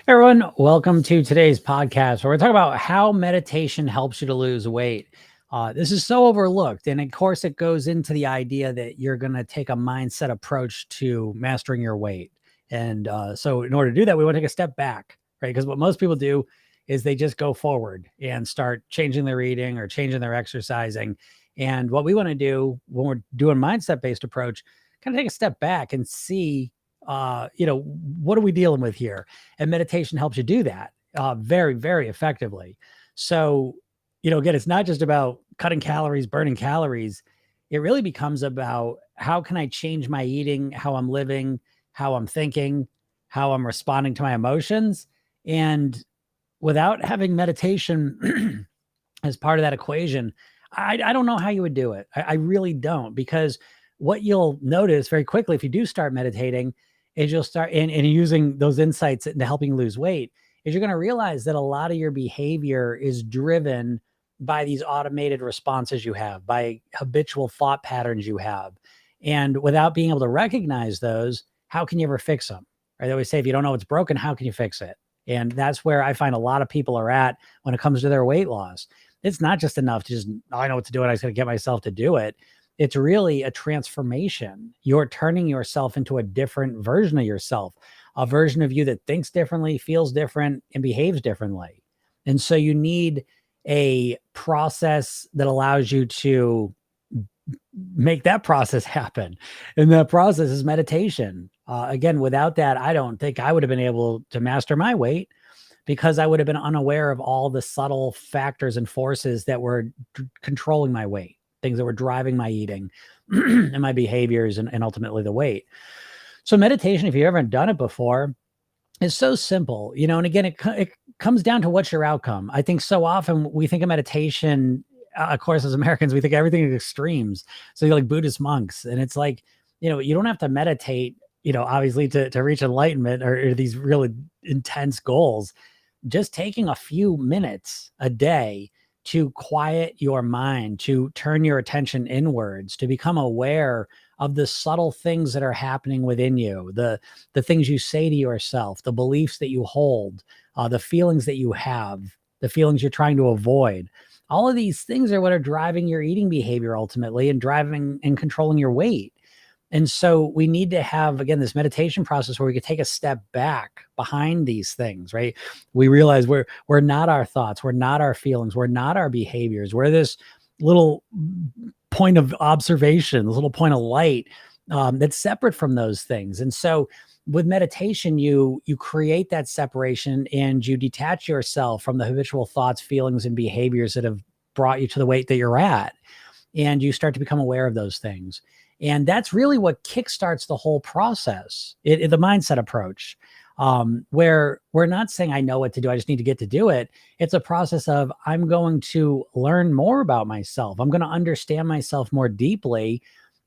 Everyone, welcome to today's podcast where we're talking about how meditation helps you to lose weight. This is so overlooked. And of course, it goes into the idea that you're going to take a mindset approach to mastering your weight. And so, in order to do that, we want to take a step back, right? Because what most people do is they just go forward and start changing their eating or changing their exercising. And what we want to do when we're doing mindset based approach, kind of take a step back and see what are we dealing with here? And meditation helps you do that very, very effectively. So, again, it's not just about cutting calories, burning calories. It really becomes about how can I change my eating, how I'm living, how I'm thinking, how I'm responding to my emotions. And without having meditation as part of that equation, I don't know how you would do it. I really don't, because what you'll notice very quickly if you do start meditating is you'll start and using those insights into helping lose weight is you're going to realize that a lot of your behavior is driven by these automated responses you have, by habitual thought patterns you have. And without being able to recognize those, how can you ever fix them? Right? They always say, if you don't know what's broken, how can you fix it? And that's where I find a lot of people are at when it comes to their weight loss. It's not just enough to just, I know what to do and I just got to get myself to do it. It's really a transformation. You're turning yourself into a different version of yourself, a version of you that thinks differently, feels different, and behaves differently. And so you need a process that allows you to make that process happen. And that process is meditation. Again, without that, I don't think I would have been able to master my weight because I would have been unaware of all the subtle factors and forces that were controlling my weight, things that were driving my eating and my behaviors and ultimately the weight. So meditation, if you've ever done it before, is so simple, and again, it comes down to what's your outcome. I think so often we think of meditation, of course, as Americans, we think everything is extremes. So you're like Buddhist monks, and it's like, you don't have to meditate, obviously to reach enlightenment or these really intense goals. Just taking a few minutes a day to quiet your mind, to turn your attention inwards, to become aware of the subtle things that are happening within you, the things you say to yourself, the beliefs that you hold, the feelings that you have, the feelings you're trying to avoid. All of these things are what are driving your eating behavior ultimately and driving and controlling your weight. And so we need to have, again, this meditation process where we could take a step back behind these things, right? We realize we're not our thoughts, we're not our feelings, we're not our behaviors. We're this little point of observation, this little point of light that's separate from those things. And so with meditation, you create that separation and you detach yourself from the habitual thoughts, feelings, and behaviors that have brought you to the weight that you're at. And you start to become aware of those things. And that's really what kickstarts the whole process, the mindset approach, where we're not saying, I know what to do, I just need to get to do it. It's a process of, I'm going to learn more about myself. I'm going to understand myself more deeply,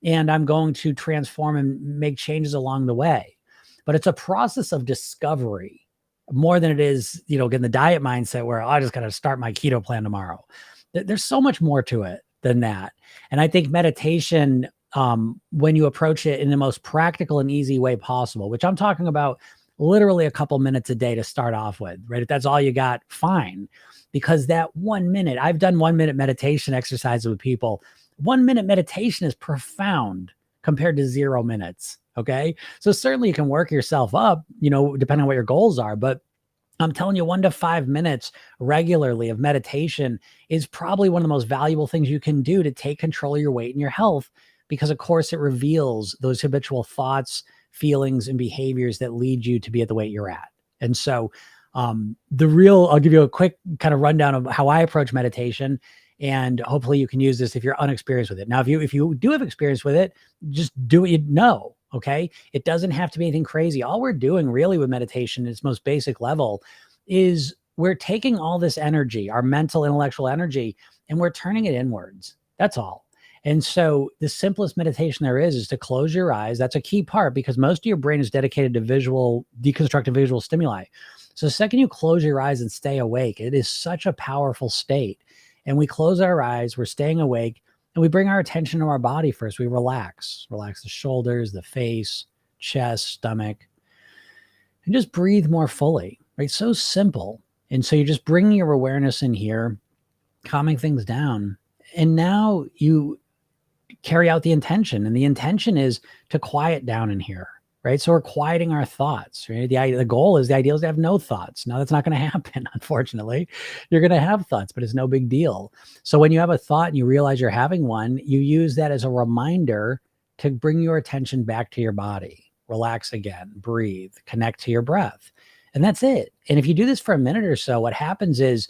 and I'm going to transform and make changes along the way. But it's a process of discovery more than it is, again, the diet mindset where I just got to start my keto plan tomorrow. There's so much more to it than that. And I think meditation, when you approach it in the most practical and easy way possible, which I'm talking about literally a couple minutes a day to start off with, right? If that's all you got, fine. Because that 1 minute, I've done 1 minute meditation exercises with people. 1 minute meditation is profound compared to 0 minutes. Okay. So certainly you can work yourself up, depending on what your goals are, but I'm telling you, 1 to 5 minutes regularly of meditation is probably one of the most valuable things you can do to take control of your weight and your health, because of course it reveals those habitual thoughts, feelings, and behaviors that lead you to be at the weight you're at. And so I'll give you a quick kind of rundown of how I approach meditation, and hopefully you can use this if you're unexperienced with it. Now, if you do have experience with it, just do what you know. Okay. It doesn't have to be anything crazy. All we're doing really with meditation, its most basic level, is we're taking all this energy, our mental, intellectual energy, and we're turning it inwards. That's all. And so the simplest meditation there is to close your eyes. That's a key part because most of your brain is dedicated to deconstructive visual stimuli. So the second you close your eyes and stay awake, it is such a powerful state. And we close our eyes, we're staying awake, and we bring our attention to our body first. We relax the shoulders, the face, chest, stomach, and just breathe more fully. right? So simple. And so you're just bringing your awareness in here, calming things down. And now you carry out the intention. And the intention is to quiet down in here, right? So we're quieting our thoughts, right? The goal is, the ideal is to have no thoughts. Now that's not going to happen, unfortunately. You're going to have thoughts, but it's no big deal. So when you have a thought and you realize you're having one, you use that as a reminder to bring your attention back to your body. Relax again, breathe, connect to your breath. And that's it. And if you do this for a minute or so, what happens is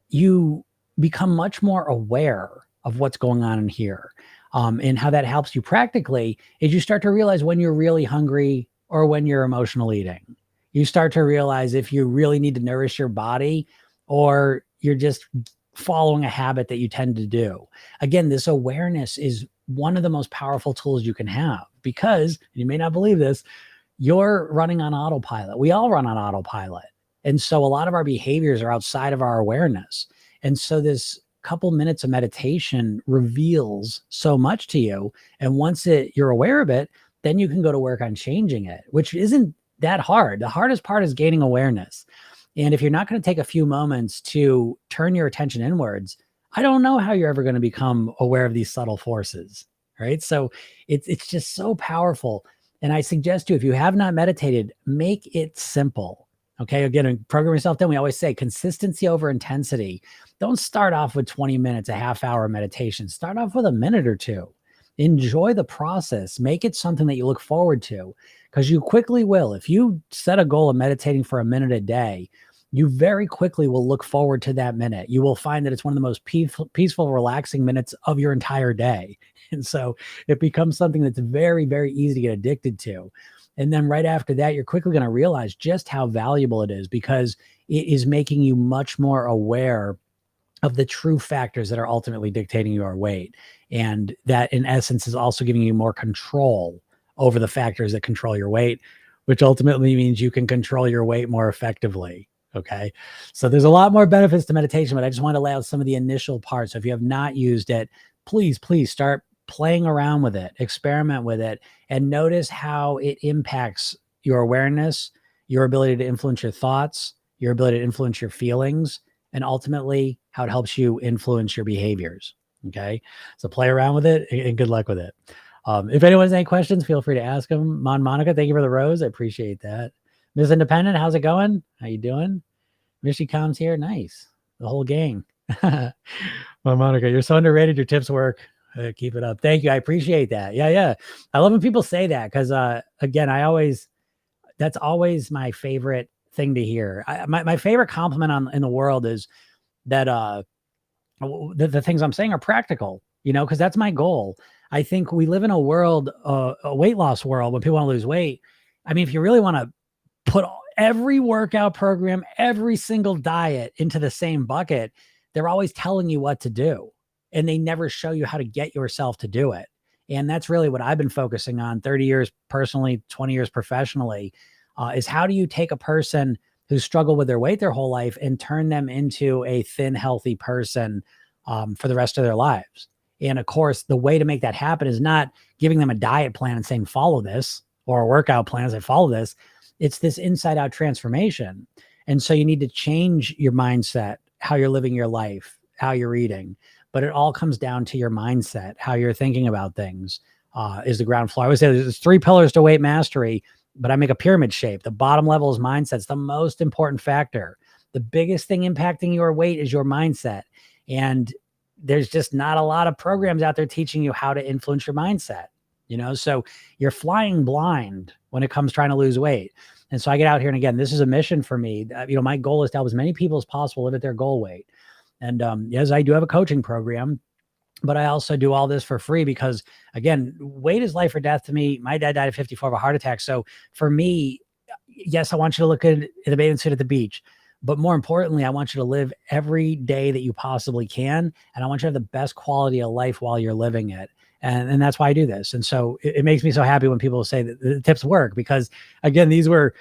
you become much more aware of what's going on in here. And how that helps you practically is you start to realize when you're really hungry or when you're emotional eating. You start to realize if you really need to nourish your body or you're just following a habit that you tend to do. Again, this awareness is one of the most powerful tools you can have because, you may not believe this, you're running on autopilot. We all run on autopilot. And so a lot of our behaviors are outside of our awareness. And so this couple minutes of meditation reveals so much to you. And once you're aware of it, then you can go to work on changing it, which isn't that hard. The hardest part is gaining awareness. And if you're not going to take a few moments to turn your attention inwards, I don't know how you're ever going to become aware of these subtle forces, right? So it's just so powerful. And I suggest you, if you have not meditated, make it simple. Okay. Again, program yourself down. We always say consistency over intensity. Don't start off with 20 minutes, a half hour meditation. Start off with a minute or two. Enjoy the process. Make it something that you look forward to because you quickly will. If you set a goal of meditating for a minute a day, you very quickly will look forward to that minute. You will find that it's one of the most peaceful, relaxing minutes of your entire day. And so it becomes something that's very, very easy to get addicted to. And then right after that, you're quickly going to realize just how valuable it is because it is making you much more aware of the true factors that are ultimately dictating your weight. And that in essence is also giving you more control over the factors that control your weight, which ultimately means you can control your weight more effectively. Okay. So there's a lot more benefits to meditation, but I just want to lay out some of the initial parts. So if you have not used it, please start playing around with it, experiment with it, and notice how it impacts your awareness, your ability to influence your thoughts, your ability to influence your feelings, and ultimately how it helps you influence your behaviors. Okay. So play around with it and good luck with it. If anyone has any questions, feel free to ask them. Monica, thank you for the rose. I appreciate that. Miss Independent, how's it going? How you doing? Mishy Com's here. Nice. The whole gang. Well, Monica, you're so underrated. Your tips work. Keep it up. Thank you. I appreciate that. Yeah. I love when people say that because, again, that's always my favorite thing to hear. My favorite compliment in the world is that the things I'm saying are practical, because that's my goal. I think we live in a world, a weight loss world, when people want to lose weight. I mean, if you really want to put every workout program, every single diet into the same bucket, they're always telling you what to do. And they never show you how to get yourself to do it. And that's really what I've been focusing on 30 years personally, 20 years professionally, is how do you take a person who struggled with their weight their whole life and turn them into a thin, healthy person for the rest of their lives. And of course, the way to make that happen is not giving them a diet plan and saying, follow this, or a workout plan and say, follow this. It's this inside out transformation. And so you need to change your mindset, how you're living your life, how you're eating. But it all comes down to your mindset, how you're thinking about things is the ground floor. I always say there's 3 pillars to weight mastery, but I make a pyramid shape. The bottom level is mindset. It's the most important factor. The biggest thing impacting your weight is your mindset. And there's just not a lot of programs out there teaching you how to influence your mindset, so you're flying blind when it comes trying to lose weight. And so I get out here, and again, this is a mission for me. My goal is to help as many people as possible live at their goal weight. And yes, I do have a coaching program, but I also do all this for free because, again, weight is life or death to me. My dad died at 54 of a heart attack. So for me, yes, I want you to look at the bathing suit at the beach. But more importantly, I want you to live every day that you possibly can. And I want you to have the best quality of life while you're living it. And that's why I do this. And so it makes me so happy when people say that the tips work because, again, these were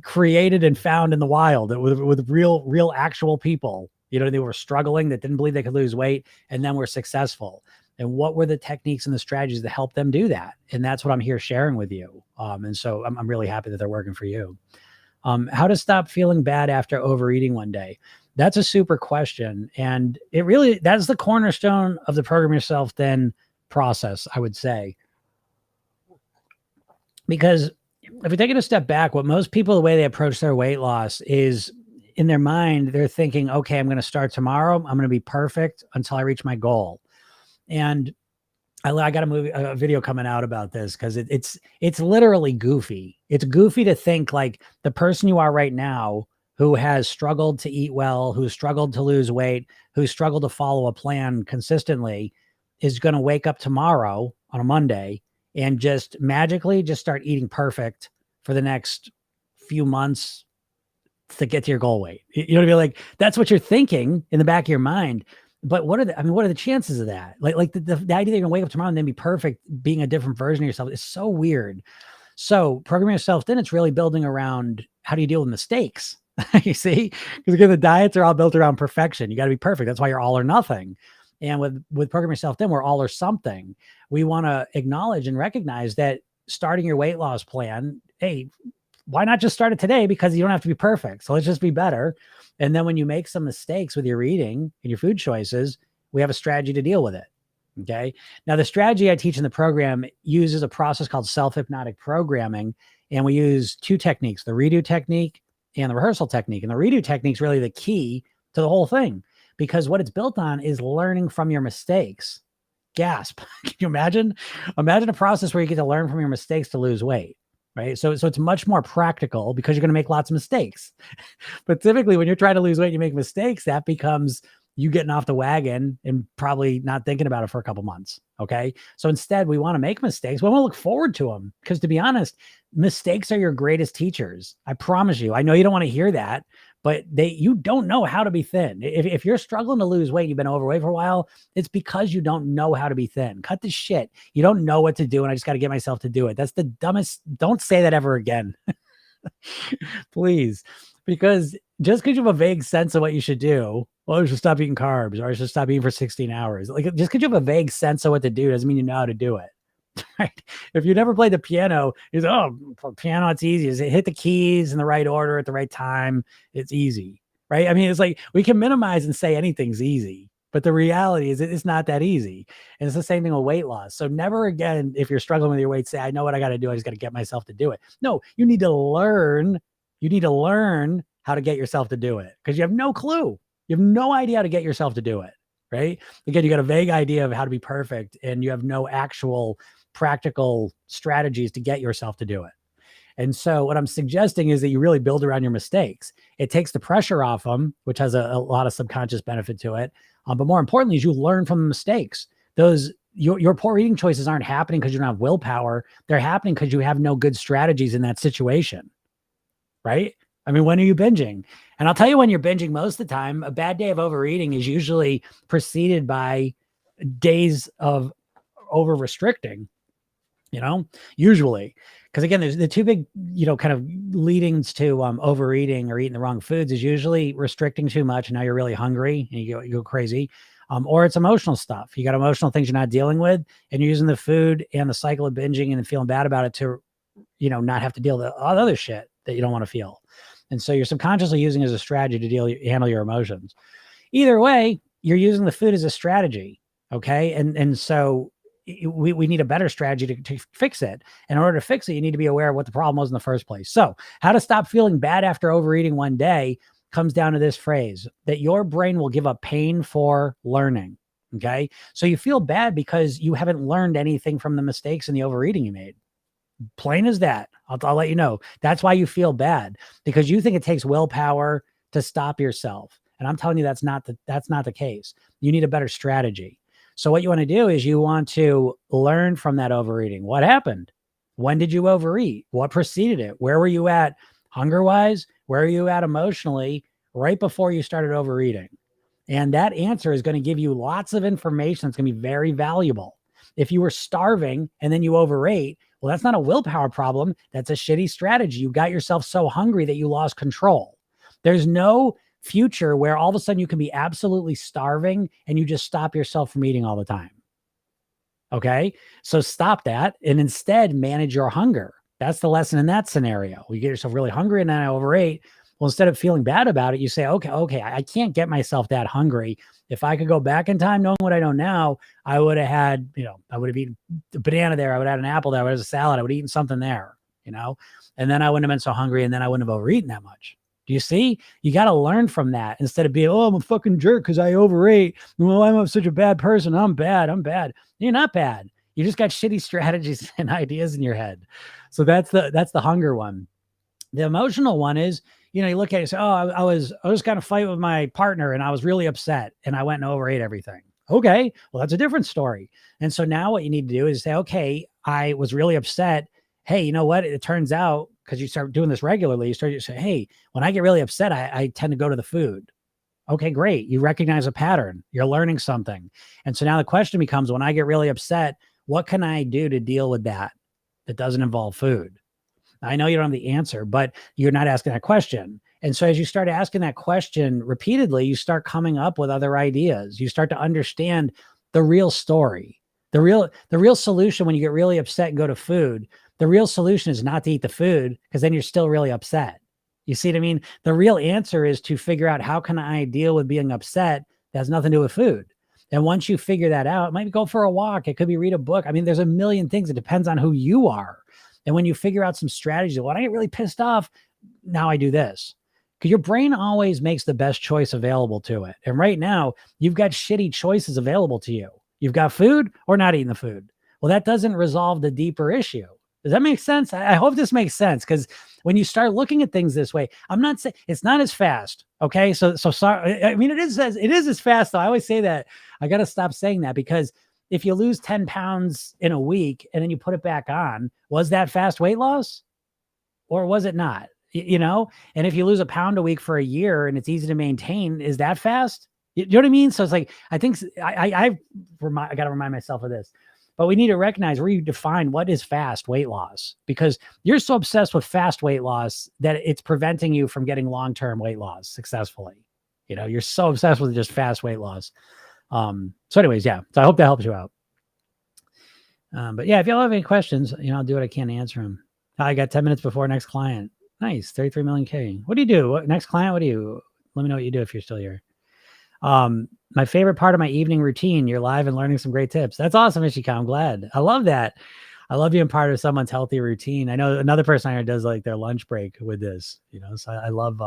created and found in the wild with real actual people. They were struggling, that didn't believe they could lose weight, and then were successful. And what were the techniques and the strategies that helped them do that? And that's what I'm here sharing with you. And so I'm really happy that they're working for you. How to stop feeling bad after overeating one day. That's a super question. And that's the cornerstone of the program yourself then process, I would say. Because if we take it a step back, what most people, the way they approach their weight loss is in their mind, they're thinking, okay, I'm going to start tomorrow. I'm going to be perfect until I reach my goal. And I got a video coming out about this because it's literally goofy. It's goofy to think like the person you are right now who has struggled to eat well, who's struggled to lose weight, who's struggled to follow a plan consistently is going to wake up tomorrow on a Monday and just magically just start eating perfect for the next few months to get to your goal weight. You know what I mean? Like that's what you're thinking in the back of your mind. But what are the chances of that? Like the idea that you're gonna wake up tomorrow and then be perfect, being a different version of yourself is so weird. So programming yourself, then it's really building around how do you deal with mistakes? You see, because again, the diets are all built around perfection. You got to be perfect. That's why you're all or nothing. And with program yourself, then we're all or something. We want to acknowledge and recognize that starting your weight loss plan, hey, why not just start it today? Because you don't have to be perfect. So let's just be better. And then when you make some mistakes with your eating and your food choices, we have a strategy to deal with it. Okay. Now, the strategy I teach in the program uses a process called self-hypnotic programming. And we use two techniques, the redo technique and the rehearsal technique. And the redo technique is really the key to the whole thing because what it's built on is learning from your mistakes. Gasp. Can you imagine? Imagine a process where you get to learn from your mistakes to lose weight. Right. So it's much more practical because you're going to make lots of mistakes. But typically when you're trying to lose weight, you make mistakes, that becomes you getting off the wagon and probably not thinking about it for a couple months. Okay. So instead we want to make mistakes. We want to look forward to them because to be honest, mistakes are your greatest teachers. I promise you. I know you don't want to hear that, but you don't know how to be thin. If you're struggling to lose weight, you've been overweight for a while, it's because you don't know how to be thin. Cut the shit. You don't know what to do. And I just got to get myself to do it. That's the dumbest. Don't say that ever again. Please. Because just because you have a vague sense of what you should do, well, I should stop eating carbs or I should stop eating for 16 hours. Like just because you have a vague sense of what to do doesn't mean you know how to do it. Right? If you never played the piano, you say, oh, piano, it's easy. Is it hit the keys in the right order at the right time? It's easy, right? I mean, it's like we can minimize and say anything's easy, but the reality is it's not that easy. And it's the same thing with weight loss. So never again, if you're struggling with your weight, say, I know what I got to do. I just got to get myself to do it. No, you need to learn. You need to learn how to get yourself to do it because you have no clue. You have no idea how to get yourself to do it, right? Again, you got a vague idea of how to be perfect and you have no actual practical strategies to get yourself to do it. And so what I'm suggesting is that you really build around your mistakes. It takes the pressure off them, which has a lot of subconscious benefit to it. But more importantly, is you learn from the mistakes. Your poor eating choices aren't happening because you don't have willpower. They're happening because you have no good strategies in that situation, right? I mean, when are you binging? And I'll tell you when you're binging most of the time, a bad day of overeating is usually preceded by days of over restricting, usually. Because again, there's the two big, kind of leadings to overeating or eating the wrong foods is usually restricting too much. And now you're really hungry and you go crazy. Or it's emotional stuff. You got emotional things you're not dealing with and you're using the food and the cycle of binging and feeling bad about it to, not have to deal with all the other shit that you don't want to feel. And so you're subconsciously using it as a strategy to handle your emotions. Either way, you're using the food as a strategy. Okay. And so we need a better strategy to fix it. And in order to fix it, you need to be aware of what the problem was in the first place. So how to stop feeling bad after overeating one day comes down to this phrase that your brain will give up pain for learning. Okay. So you feel bad because you haven't learned anything from the mistakes and the overeating you made. Plain as that. I'll let you know. That's why you feel bad because you think it takes willpower to stop yourself. And I'm telling you, that's not the case. You need a better strategy. So what you want to do is you want to learn from that overeating. What happened? When did you overeat? What preceded it? Where were you at hunger wise? Where are you at emotionally right before you started overeating? And that answer is going to give you lots of information that's going to be very valuable. If you were starving and then you overate, well, that's not a willpower problem. That's a shitty strategy. You got yourself so hungry that you lost control. There's no future where all of a sudden you can be absolutely starving and you just stop yourself from eating all the time. Okay. So stop that and instead manage your hunger. That's the lesson in that scenario. You get yourself really hungry and then I overate. Well, instead of feeling bad about it, you say, okay, I can't get myself that hungry. If I could go back in time, knowing what I know now, I would have had, I would have eaten a banana there. I would have had an apple there. I would have a salad. I would have eaten something there, and then I wouldn't have been so hungry and then I wouldn't have overeaten that much. Do you see? You got to learn from that instead of being, I'm a fucking jerk because I overate. Well, I'm such a bad person. I'm bad. You're not bad. You just got shitty strategies and ideas in your head. So that's the hunger one. The emotional one is, you look at it and say, I was kind of fight with my partner and I was really upset and I went and overate everything. Okay, well, that's a different story. And so now what you need to do is say, okay, I was really upset. Hey, you know what? It turns out, because you start doing this regularly, you start to say, hey, when I get really upset, I tend to go to the food. Okay, great. You recognize a pattern. You're learning something. And so now the question becomes, when I get really upset, what can I do to deal with that doesn't involve food? I know you don't have the answer, but you're not asking that question. And so as you start asking that question repeatedly, you start coming up with other ideas. You start to understand the real story. The real solution when you get really upset and go to food, the real solution is not to eat the food, because then you're still really upset. You see what I mean? The real answer is to figure out, how can I deal with being upset that has nothing to do with food? And once you figure that out, it might be go for a walk. It could be read a book. I mean, there's a million things. It depends on who you are. And when you figure out some strategies, when I get really pissed off, now I do this. Because your brain always makes the best choice available to it. And right now, you've got shitty choices available to you. You've got food or not eating the food. Well, that doesn't resolve the deeper issue. Does that make sense? I hope this makes sense, because when you start looking at things this way, I'm not saying it's not as fast. Okay. So sorry. I mean, it is as fast though. I always say that. I got to stop saying that, because if you lose 10 pounds in a week and then you put it back on, was that fast weight loss or was it not? And if you lose a pound a week for a year and it's easy to maintain, is that fast? You know what I mean? So it's like, I think I got to remind myself of this, but we need to recognize, redefine what is fast weight loss, because you're so obsessed with fast weight loss that it's preventing you from getting long-term weight loss successfully. You're so obsessed with just fast weight loss. So anyways, yeah. So I hope that helps you out. But yeah, if y'all have any questions, I'll do what I can to answer them. I got 10 minutes before next client. Nice. 33 million K. What do you do? Next client? Let me know what you do if you're still here. My favorite part of my evening routine, you're live and learning some great tips. That's awesome, Ishika. I'm glad. I love that. I love being part of someone's healthy routine. I know another person here does like their lunch break with this, so I love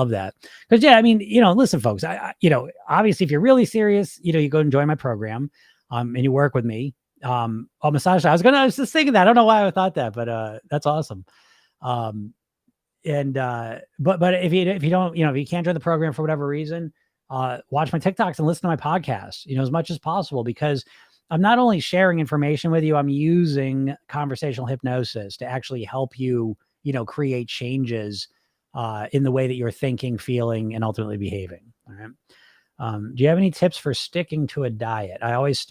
that. Because yeah, I mean, listen, folks, obviously if you're really serious, you go and join my program, and you work with me. Massage. I was just thinking that. I don't know why I thought that, but that's awesome. But if you don't, if you can't join the program for whatever reason, watch my TikToks and listen to my podcast, as much as possible, because I'm not only sharing information with you, I'm using conversational hypnosis to actually help you, create changes in the way that you're thinking, feeling, and ultimately behaving. All right. Do you have any tips for sticking to a diet? I always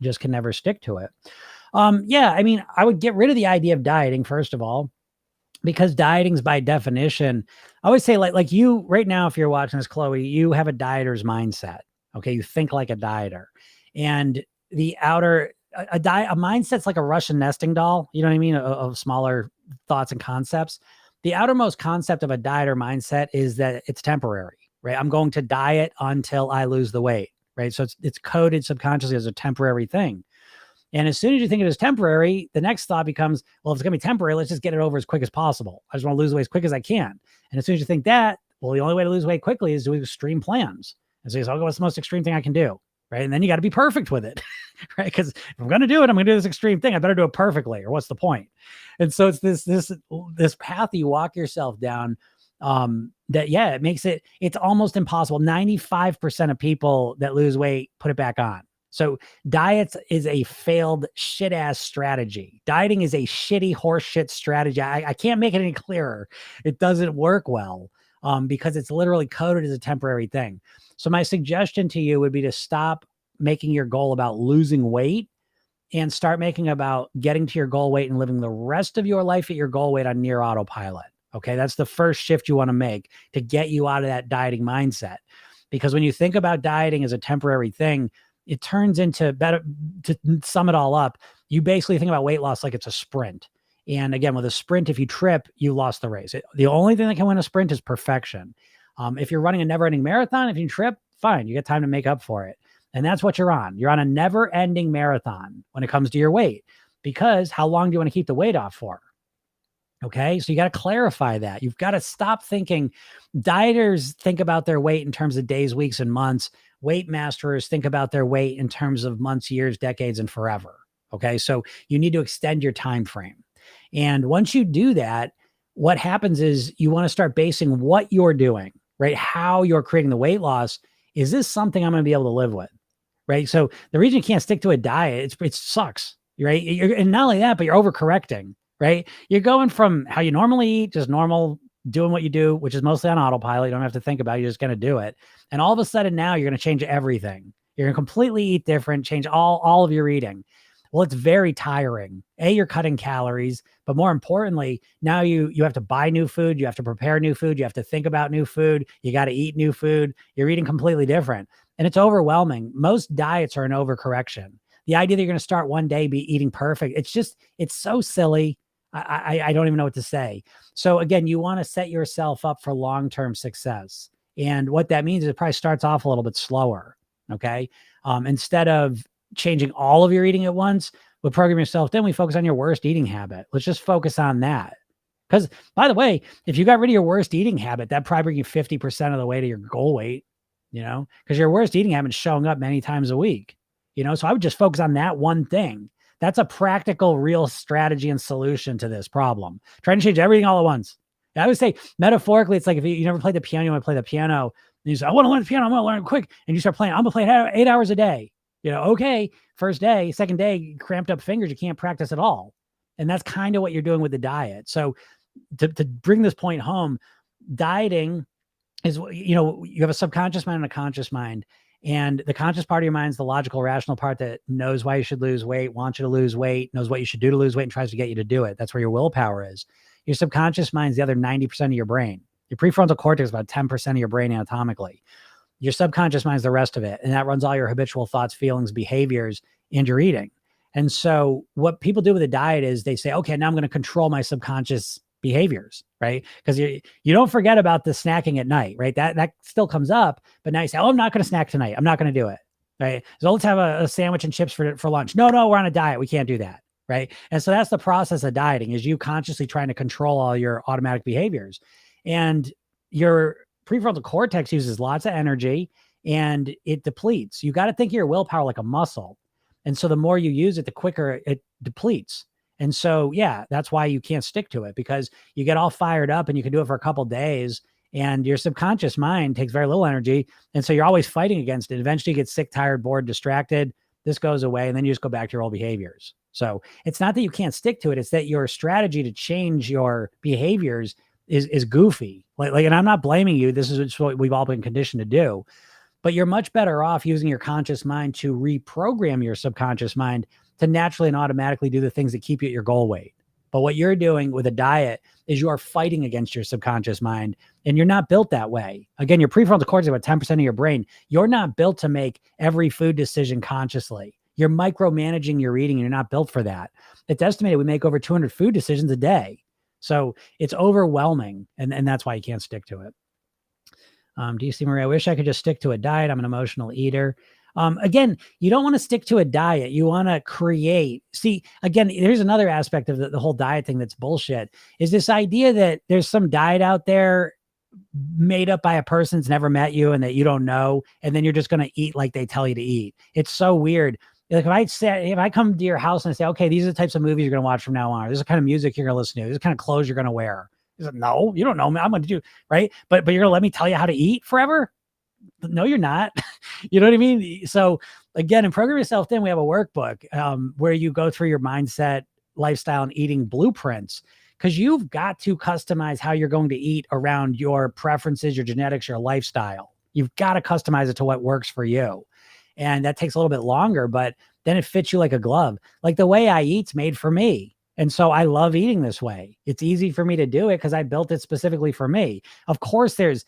just can never stick to it. Yeah, I mean, I would get rid of the idea of dieting, first of all, because dieting's by definition, I always say like you right now, if you're watching this, Chloe, you have a dieter's mindset. Okay. You think like a dieter, and a mindset's like a Russian nesting doll. You know what I mean? Of smaller thoughts and concepts. The outermost concept of a dieter mindset is that it's temporary, right? I'm going to diet until I lose the weight, right? So it's coded subconsciously as a temporary thing. And as soon as you think it is temporary, the next thought becomes, well, if it's going to be temporary, let's just get it over as quick as possible. I just want to lose weight as quick as I can. And as soon as you think that, well, the only way to lose weight quickly is doing extreme plans. And so you say, okay, what's the most extreme thing I can do? Right. And then you got to be perfect with it. Right. Because if I'm going to do it, I'm going to do this extreme thing. I better do it perfectly, or what's the point? And so it's this path you walk yourself down, that, yeah, it's almost impossible. 95% of people that lose weight put it back on. So diets is a failed shit ass strategy. Dieting is a shitty horse shit strategy. I can't make it any clearer. It doesn't work well, because it's literally coded as a temporary thing. So my suggestion to you would be to stop making your goal about losing weight and start making about getting to your goal weight and living the rest of your life at your goal weight on near autopilot. Okay. That's the first shift you want to make to get you out of that dieting mindset. Because when you think about dieting as a temporary thing, it turns into, better to sum it all up, you basically think about weight loss like it's a sprint. And again, with a sprint, if you trip, you lost the race. The only thing that can win a sprint is perfection. If you're running a never-ending marathon, if you trip, fine, you get time to make up for it. And that's what you're on. You're on a never-ending marathon when it comes to your weight, because how long do you want to keep the weight off for? Okay. So you got to clarify that. You've got to stop thinking. Dieters think about their weight in terms of days, weeks, and months. Weight masterers think about their weight in terms of months, years, decades, and forever. Okay. So you need to extend your time frame. And once you do that, what happens is you want to start basing what you're doing, right? How you're creating the weight loss. Is this something I'm going to be able to live with? Right. So the reason you can't stick to a diet, it sucks. Right. And not only that, but you're overcorrecting. Right. You're going from how you normally eat, just normal, doing what you do, which is mostly on autopilot. You don't have to think about it. You're just going to do it. And all of a sudden now you're going to change everything. You're going to completely eat different, change all of your eating. Well, it's very tiring. You're cutting calories, but more importantly, now you have to buy new food. You have to prepare new food. You have to think about new food. You got to eat new food. You're eating completely different. And it's overwhelming. Most diets are an overcorrection. The idea that you're going to start one day be eating perfect, it's so silly. I don't even know what to say. So again, you want to set yourself up for long-term success. And what that means is it probably starts off a little bit slower. Okay. Instead of changing all of your eating at once, we'll program yourself. Then we focus on your worst eating habit. Let's just focus on that. Because by the way, if you got rid of your worst eating habit, that probably bring you 50% of the way to your goal weight, because your worst eating habit is showing up many times a week, so I would just focus on that one thing. That's a practical, real strategy and solution to this problem. Trying to change everything all at once. I would say metaphorically, it's like if you never played the piano, you want to play the piano, and you say, I want to learn the piano, I'm going to learn it quick. And you start playing, I'm going to play it 8 hours a day. Okay, first day, second day, cramped up fingers, you can't practice at all. And that's kind of what you're doing with the diet. So to bring this point home, dieting is, you have a subconscious mind and a conscious mind. And the conscious part of your mind is the logical, rational part that knows why you should lose weight, wants you to lose weight, knows what you should do to lose weight, and tries to get you to do it. That's where your willpower is. Your subconscious mind is the other 90% of your brain. Your prefrontal cortex is about 10% of your brain anatomically. Your subconscious mind is the rest of it. And that runs all your habitual thoughts, feelings, behaviors, and your eating. And so what people do with a diet is they say, okay, now I'm going to control my subconscious behaviors, right? Because you don't forget about the snacking at night, right? That still comes up, but now you say, oh, I'm not going to snack tonight. I'm not going to do it, right? So let's have a sandwich and chips for lunch. No, we're on a diet. We can't do that, right? And so that's the process of dieting, is you consciously trying to control all your automatic behaviors. And your prefrontal cortex uses lots of energy and it depletes. You got to think of your willpower like a muscle. And so the more you use it, the quicker it depletes. And so, yeah, that's why you can't stick to it, because you get all fired up and you can do it for a couple of days and your subconscious mind takes very little energy. And so you're always fighting against it. Eventually you get sick, tired, bored, distracted. This goes away and then you just go back to your old behaviors. So it's not that you can't stick to it. It's that your strategy to change your behaviors is goofy. Like, and I'm not blaming you. This is what we've all been conditioned to do, but you're much better off using your conscious mind to reprogram your subconscious mind to naturally and automatically do the things that keep you at your goal weight. But what you're doing with a diet is you are fighting against your subconscious mind, and you're not built that way. Again, your prefrontal cortex is about 10% of your brain. You're not built to make every food decision consciously. You're micromanaging your eating, and you're not built for that. It's estimated we make over 200 food decisions a day. So it's overwhelming, and that's why you can't stick to it. DC Marie, I wish I could just stick to a diet. I'm an emotional eater. Again, you don't want to stick to a diet. You want to create. See, again, here's another aspect of the whole diet thing that's bullshit, is this idea that there's some diet out there made up by a person that's never met you and that you don't know, and then you're just going to eat like they tell you to eat. It's so weird. Like if I come to your house and I say, okay, these are the types of movies you're going to watch from now on. This is the kind of music you're going to listen to. This is the kind of clothes you're going to wear. Like, no, you don't know me. I'm going to do, right. But you're going to let me tell you how to eat forever? No, you're not. You know what I mean? So again, in Program Yourself Thin, we have a workbook where you go through your mindset, lifestyle, and eating blueprints, because you've got to customize how you're going to eat around your preferences, your genetics, your lifestyle. You've got to customize it to what works for you. And that takes a little bit longer, but then it fits you like a glove. Like the way I eat's made for me. And so I love eating this way. It's easy for me to do it because I built it specifically for me. Of course, there's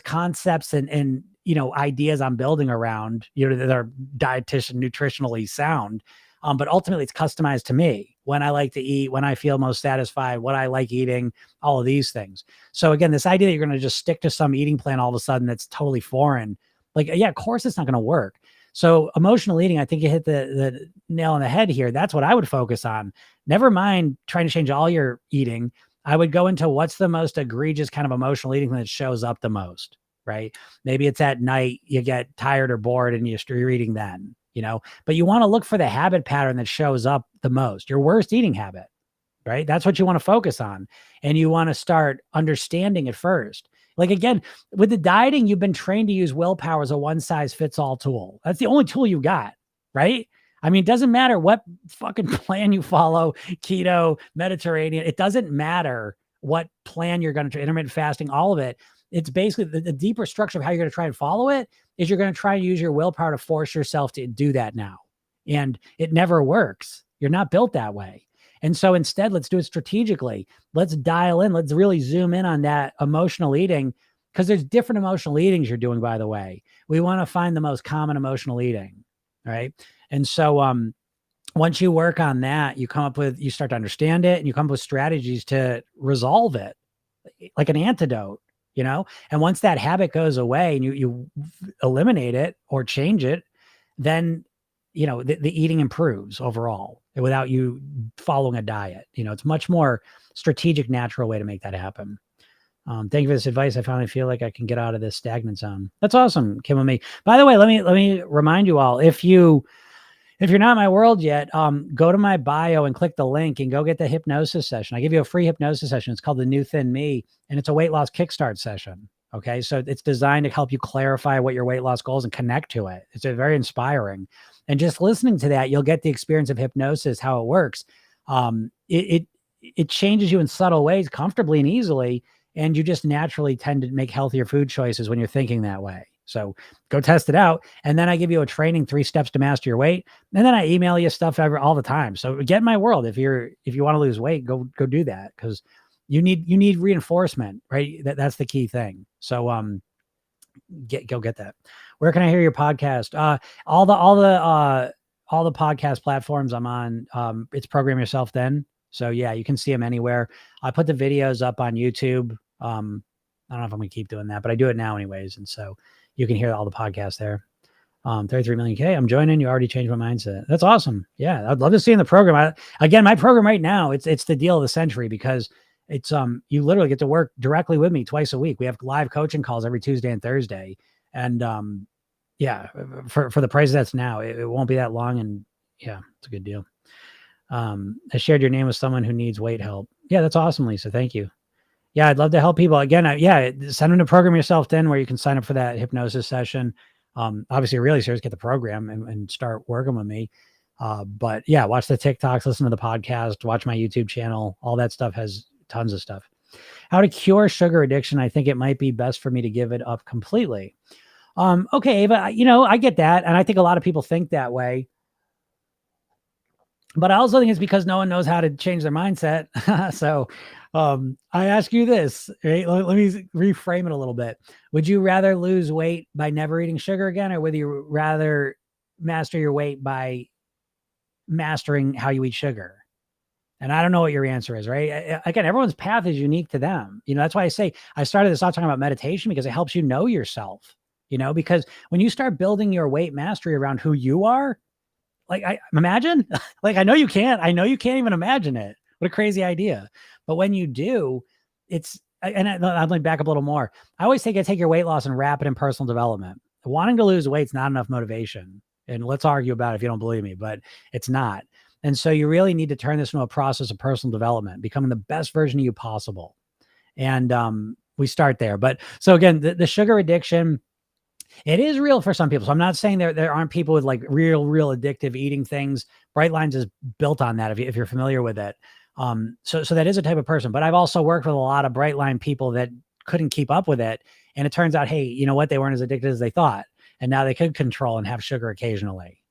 concepts and ideas I'm building around, that are dietitian, nutritionally sound. But ultimately it's customized to me, when I like to eat, when I feel most satisfied, what I like eating, all of these things. So again, this idea that you're going to just stick to some eating plan all of a sudden that's totally foreign, like, yeah, of course it's not going to work. So emotional eating, I think you hit the nail on the head here. That's what I would focus on. Never mind trying to change all your eating. I would go into what's the most egregious kind of emotional eating that shows up the most, right? Maybe it's at night, you get tired or bored and you're eating then, but you want to look for the habit pattern that shows up the most, your worst eating habit, right? That's what you want to focus on. And you want to start understanding it first. Like, again, with the dieting, you've been trained to use willpower as a one size fits all tool. That's the only tool you got, right? I mean, it doesn't matter what fucking plan you follow, keto, Mediterranean. It doesn't matter what plan you're going to, intermittent fasting, all of it. It's basically the deeper structure of how you're going to try and follow it is you're going to try and use your willpower to force yourself to do that now. And it never works. You're not built that way. And so instead, let's do it strategically. Let's dial in. Let's really zoom in on that emotional eating, because there's different emotional eatings you're doing, by the way. We want to find the most common emotional eating, right? And so once you work on that, you start to understand it, and you come up with strategies to resolve it, like an antidote, And once that habit goes away and you eliminate it or change it, then the eating improves overall without you following a diet. It's much more strategic, natural way to make that happen. Thank you for this advice. I finally feel like I can get out of this stagnant zone. That's awesome, Kim and me. By the way, let me remind you all, if you're not in my world yet, go to my bio and click the link and go get the hypnosis session. I give you a free hypnosis session. It's called The New Thin Me, and it's a weight loss kickstart session. Okay. So it's designed to help you clarify what your weight loss goals and connect to it. It's very inspiring. And just listening to that, you'll get the experience of hypnosis, how it works. It changes you in subtle ways, comfortably and easily. And you just naturally tend to make healthier food choices when you're thinking that way. So go test it out. And then I give you a training, 3 steps to master your weight. And then I email you stuff all the time. So get in my world. If you want to lose weight, go do that, because you need reinforcement, right? That's the key thing. So go get that. Where can I hear your podcast? All the podcast platforms I'm on. It's Program Yourself Then. So yeah, you can see them anywhere. I put the videos up on YouTube. I don't know if I'm gonna keep doing that, but I do it now anyways. And so you can hear all the podcasts there. 33 million K. I'm joining. You already changed my mindset. That's awesome. Yeah, I'd love to see in the program. Again, my program right now, it's the deal of the century, because it's you literally get to work directly with me twice a week. We have live coaching calls every Tuesday and Thursday. And yeah, for the price that's now, it won't be that long. And yeah, it's a good deal. I shared your name with someone who needs weight help. Yeah, that's awesome, Lisa. Thank you. Yeah, I'd love to help people. Again, send them to Program Yourself Then, where you can sign up for that hypnosis session. Obviously, really serious, get the program and start working with me. But yeah, watch the TikToks, listen to the podcast, watch my YouTube channel. All that stuff has tons of stuff. How to cure sugar addiction. I think it might be best for me to give it up completely. Okay, Ava, I get that. And I think a lot of people think that way. But I also think it's because no one knows how to change their mindset. So I ask you this, right? Let me reframe it a little bit. Would you rather lose weight by never eating sugar again, or would you rather master your weight by mastering how you eat sugar? And I don't know what your answer is, right? Again, everyone's path is unique to them. That's why I say I started this off talking about meditation, because it helps you know yourself, because when you start building your weight mastery around who you are, like, I imagine, like, I know you can't even imagine it. What a crazy idea. But when you do, I'd like back up a little more. I always say, take your weight loss and wrap it in personal development. Wanting to lose weight is not enough motivation. And let's argue about it if you don't believe me, but it's not. And so you really need to turn this into a process of personal development, becoming the best version of you possible. And we start there. But so again, the sugar addiction, it is real for some people. So I'm not saying there aren't people with like real addictive eating things. Bright Lines is built on that, if you're familiar with it. So that is a type of person. But I've also worked with a lot of Bright Line people that couldn't keep up with it. And it turns out, hey, you know what? They weren't as addicted as they thought. And now they could control and have sugar occasionally,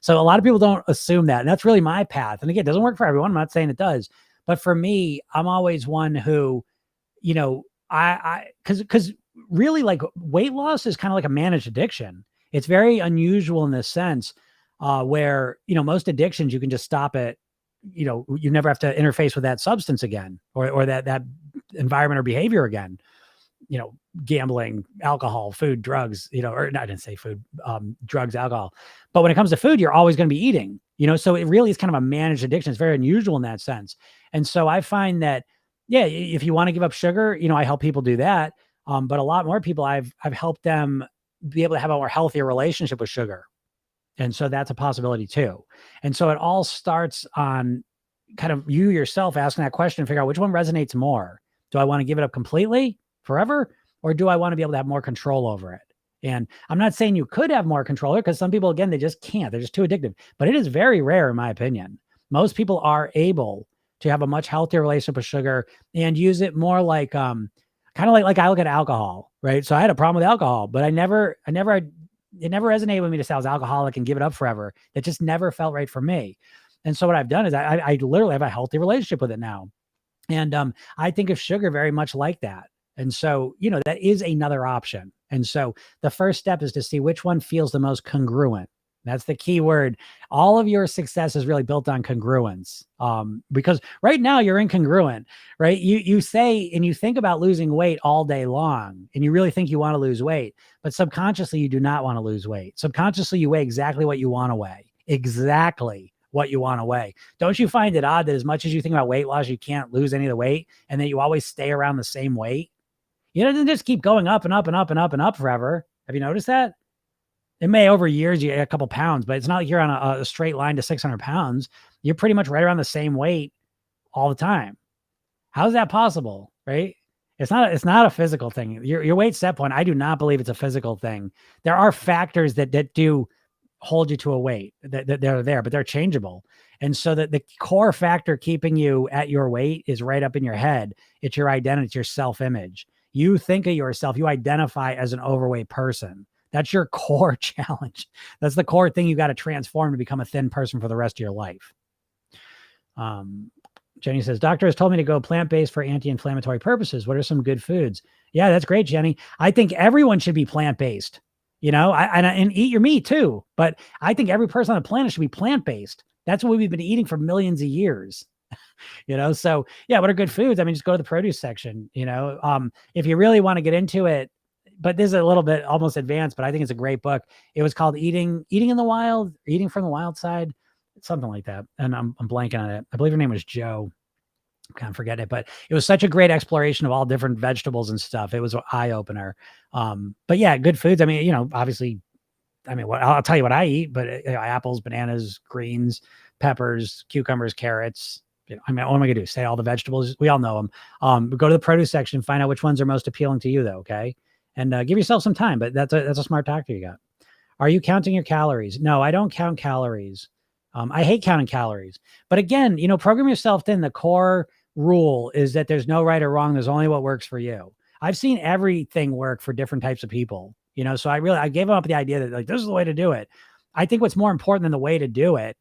So a lot of people don't assume that. And that's really my path. And again, it doesn't work for everyone. I'm not saying it does. But for me, I'm always one who, because really, like, weight loss is kind of like a managed addiction. It's very unusual in this sense. where, most addictions, you can just stop it. You never have to interface with that substance again, or that environment or behavior again. Gambling, alcohol, food, drugs, or no, I didn't say food, drugs, alcohol. But when it comes to food, you're always going to be eating, so it really is kind of a managed addiction. It's very unusual in that sense. And so I find that, yeah, if you want to give up sugar, I help people do that. But a lot more people, I've helped them be able to have a more healthier relationship with sugar. And so that's a possibility too. And so it all starts on kind of you yourself asking that question and figure out which one resonates more. Do I want to give it up completely forever? Or do I want to be able to have more control over it? And I'm not saying you could have more control, because some people, again, they just can't. They're just too addictive. But it is very rare, in my opinion. Most people are able to have a much healthier relationship with sugar and use it more like, kind of like I look at alcohol, right? So I had a problem with alcohol, but it never resonated with me to say I was alcoholic and give it up forever. It just never felt right for me. And so what I've done is I literally have a healthy relationship with it now. And I think of sugar very much like that. And so, that is another option. And so the first step is to see which one feels the most congruent. That's the key word. All of your success is really built on congruence. Because right now you're incongruent, right? You say and you think about losing weight all day long, and you really think you want to lose weight, but subconsciously you do not want to lose weight. Subconsciously you weigh exactly what you want to weigh. Exactly what you want to weigh. Don't you find it odd that as much as you think about weight loss, you can't lose any of the weight, and that you always stay around the same weight? It doesn't just keep going up and up and up and up and up forever. Have you noticed that? It may over years you get a couple pounds, but it's not like you're on a straight line to 600 pounds. You're pretty much right around the same weight all the time. How's that possible? Right? It's not a physical thing. Your weight set point, I do not believe it's a physical thing. There are factors that do hold you to a weight that they're there, but they're changeable. And so that the core factor keeping you at your weight is right up in your head. It's your identity, it's your self-image. You think of yourself, you identify as an overweight person. That's your core challenge. That's the core thing you got to transform to become a thin person for the rest of your life. Jenny says, doctor has told me to go plant-based for anti-inflammatory purposes. What are some good foods? Yeah, that's great, Jenny. I think everyone should be plant-based, and eat your meat too. But I think every person on the planet should be plant-based. That's what we've been eating for millions of years. So yeah, what are good foods? I mean, just go to the produce section, if you really want to get into it, but this is a little bit almost advanced, but I think it's a great book. It was called Eating in the Wild, Eating from the Wild Side, something like that. And I'm blanking on it. I believe her name was Joe. I can't forget it, but it was such a great exploration of all different vegetables and stuff. It was an eye opener. But yeah, good foods. I mean, obviously, I'll tell you what I eat, but apples, bananas, greens, peppers, cucumbers, carrots. What am I going to do? Say all the vegetables? We all know them. Go to the produce section, find out which ones are most appealing to you, though. Okay. And give yourself some time, but that's a smart doctor you got. Are you counting your calories? No, I don't count calories. I hate counting calories. But again, program yourself thin. The core rule is that there's no right or wrong. There's only what works for you. I've seen everything work for different types of people. So I gave up the idea that this is the way to do it. I think what's more important than the way to do it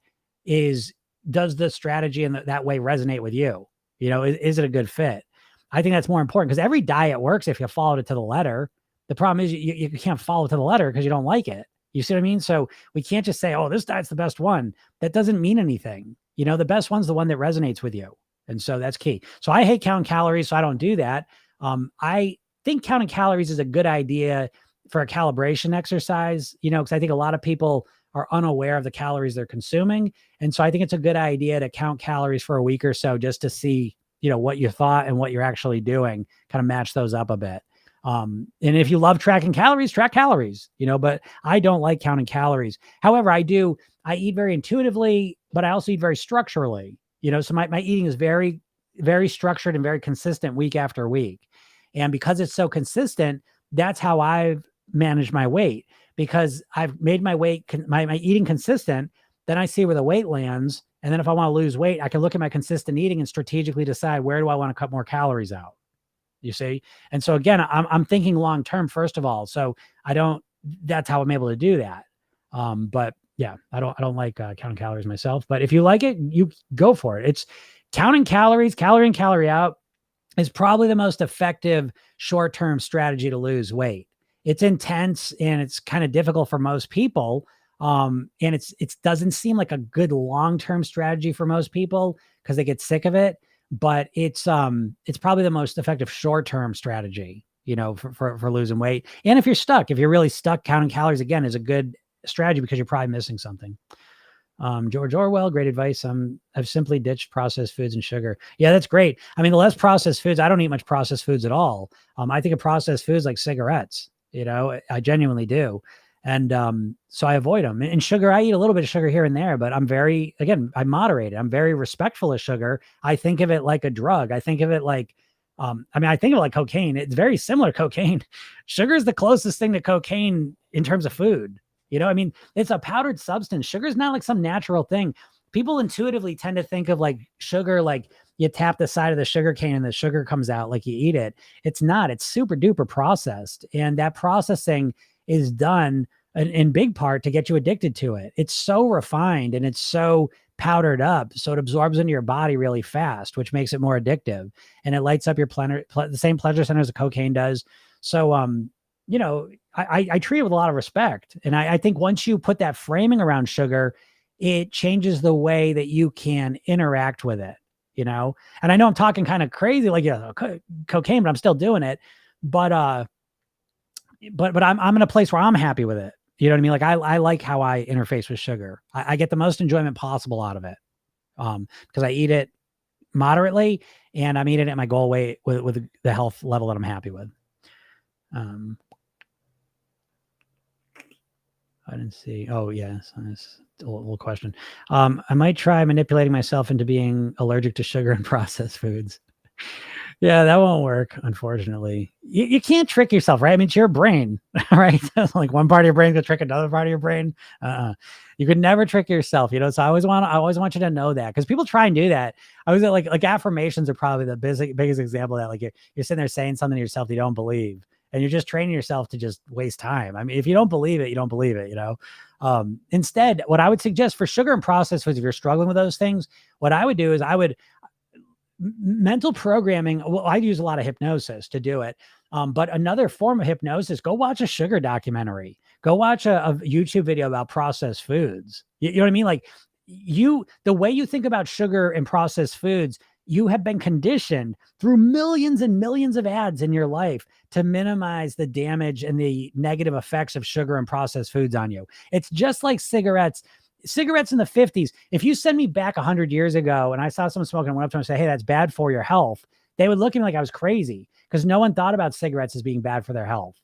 is, does the strategy and that way resonate with you? Is it a good fit? I think that's more important, because every diet works if you followed it to the letter. The problem is you can't follow it to the letter because you don't like it. You see what I mean? So we can't just say, oh, this diet's the best one. That doesn't mean anything. The best one's the one that resonates with you. And so that's key. So I hate counting calories, so I don't do that. I think counting calories is a good idea for a calibration exercise, because I think a lot of people are unaware of the calories they're consuming. And so I think it's a good idea to count calories for a week or so, just to see, what you thought and what you're actually doing, kind of match those up a bit. And if you love tracking calories, track calories, but I don't like counting calories. However, I eat very intuitively, but I also eat very structurally, so my eating is very, very structured and very consistent week after week. And because it's so consistent, that's how I've managed my weight, because I've made my weight, my eating consistent. Then I see where the weight lands. And then if I want to lose weight, I can look at my consistent eating and strategically decide, where do I want to cut more calories out? You see? And so again, I'm thinking long-term, first of all. So that's how I'm able to do that. But yeah, I don't like counting calories myself, but if you like it, you go for it. It's counting calories, calorie in, calorie out, is probably the most effective short-term strategy to lose weight. It's intense and it's kind of difficult for most people. And it doesn't seem like a good long-term strategy for most people because they get sick of it, but it's probably the most effective short-term strategy, for losing weight. And if you're really stuck, counting calories again is a good strategy because you're probably missing something. George Orwell, great advice. I've simply ditched processed foods and sugar. Yeah, that's great. I mean, the less processed foods, I don't eat much processed foods at all. I think of processed foods like cigarettes, I genuinely do. And so I avoid them. And sugar, I eat a little bit of sugar here and there, but I moderate it. I'm very respectful of sugar. I think of it like a drug. I think of it like, I think of it like cocaine. It's very similar to cocaine. Sugar is the closest thing to cocaine in terms of food. It's a powdered substance. Sugar is not like some natural thing. People intuitively tend to think of like sugar, like you tap the side of the sugar cane and the sugar comes out like you eat it. It's not. It's super duper processed. And that processing is done in big part to get you addicted to it. It's so refined and it's so powdered up, so it absorbs into your body really fast, which makes it more addictive. And it lights up your the same pleasure center as cocaine does. So, I treat it with a lot of respect. And I think once you put that framing around sugar, it changes the way that you can interact with it, And I know I'm talking kind of crazy, like, cocaine, but I'm still doing it. But I'm in a place where I'm happy with it. You know what I mean? Like I like how I interface with sugar. I get the most enjoyment possible out of it. Because I eat it moderately and I'm eating it at my goal weight with the health level that I'm happy with. I didn't see. Oh, yes. That's a little question. I might try manipulating myself into being allergic to sugar and processed foods. Yeah, that won't work, unfortunately. You can't trick yourself, right? I mean, it's your brain, right? Like one part of your brain could trick another part of your brain. You could never trick yourself, So I always want you to know that because people try and do that. I was like affirmations are probably the biggest example of that. Like you're sitting there saying something to yourself that you don't believe, and you're just training yourself to just waste time. I mean, if you don't believe it, you don't believe it, Instead, what I would suggest for sugar and processed foods, if you're struggling with those things, what I would do is mental programming. Well, I use a lot of hypnosis to do it. But another form of hypnosis, go watch a sugar documentary, go watch a YouTube video about processed foods. You know what I mean? Like the way you think about sugar and processed foods, you have been conditioned through millions and millions of ads in your life to minimize the damage and the negative effects of sugar and processed foods on you. It's just like cigarettes in the 50s. If you send me back 100 years ago and I saw someone smoking and went up to them and say, hey, that's bad for your health, they would look at me like I was crazy because no one thought about cigarettes as being bad for their health.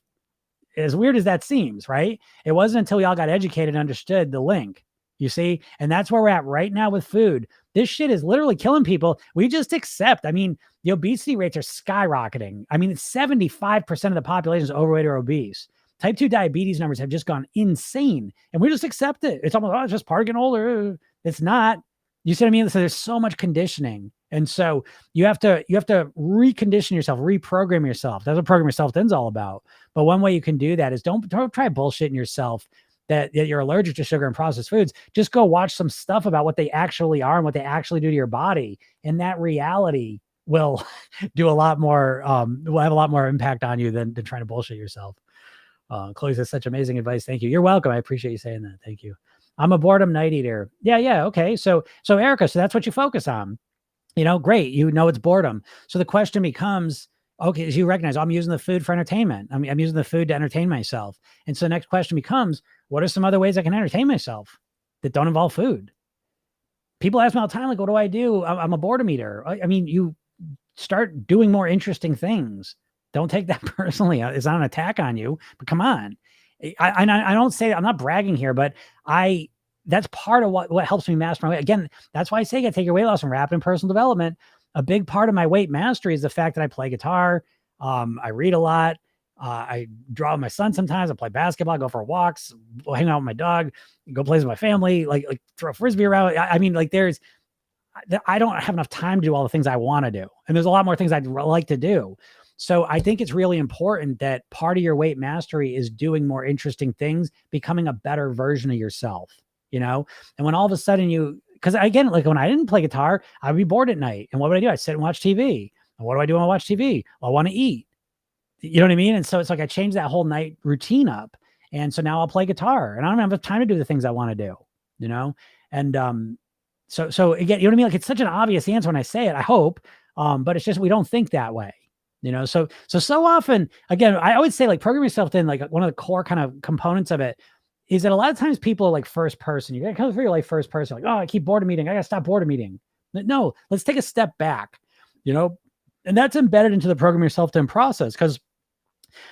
As weird as that seems, right? It wasn't until we all got educated and understood the link, you see? And that's where we're at right now with food. This shit is literally killing people. We just accept. I mean, the obesity rates are skyrocketing. I mean, it's 75% of the population is overweight or obese. Type 2 diabetes numbers have just gone insane. And we just accept it. It's almost, it's just part of getting older. It's not. You see what I mean? So there's so much conditioning. And so you have to recondition yourself, reprogram yourself. That's what program yourself then's all about. But one way you can do that is don't try bullshitting yourself that you're allergic to sugar and processed foods. Just go watch some stuff about what they actually are and what they actually do to your body. And that reality will do a lot more, will have a lot more impact on you than trying to bullshit yourself. Chloe says such amazing advice. Thank you. You're welcome. I appreciate you saying that. Thank you. I'm a boredom night eater. Yeah. Okay. So Erica, so that's what you focus on. Great. It's boredom. So the question becomes, okay, as you recognize, I'm using the food for entertainment. I'm using the food to entertain myself. And so the next question becomes, what are some other ways I can entertain myself that don't involve food? People ask me all the time, like, what do I do? I'm a boredom eater. I mean, you start doing more interesting things. Don't take that personally. It's not an attack on you, but come on. I don't say I'm not bragging here, but that's part of what helps me master my weight. Again, that's why I say I take your weight loss from rapid personal development. A big part of my weight mastery is the fact that I play guitar. I read a lot. I draw with my son sometimes. I play basketball, go for walks, hang out with my dog, go play with my family, like throw a frisbee around. I mean, like I don't have enough time to do all the things I want to do. And there's a lot more things I'd like to do. So I think it's really important that part of your weight mastery is doing more interesting things, becoming a better version of yourself, And when all of a sudden because again, like when I didn't play guitar, I'd be bored at night. And what would I do? I'd sit and watch TV. And what do I do when I watch TV? Well, I want to eat. You know what I mean? And so it's like I changed that whole night routine up. And so now I'll play guitar and I don't have the time to do the things I want to do, you know? And so again, you know what I mean? Like it's such an obvious answer when I say it, I hope. But it's just we don't think that way. So often, again, I always say like program yourself in, like one of the core kind of components of it is that a lot of times people are like first person. You got to come through your life first person. Like, oh, I keep boredom eating. I got to stop boredom eating. But no, let's take a step back, and that's embedded into the program yourself in process, because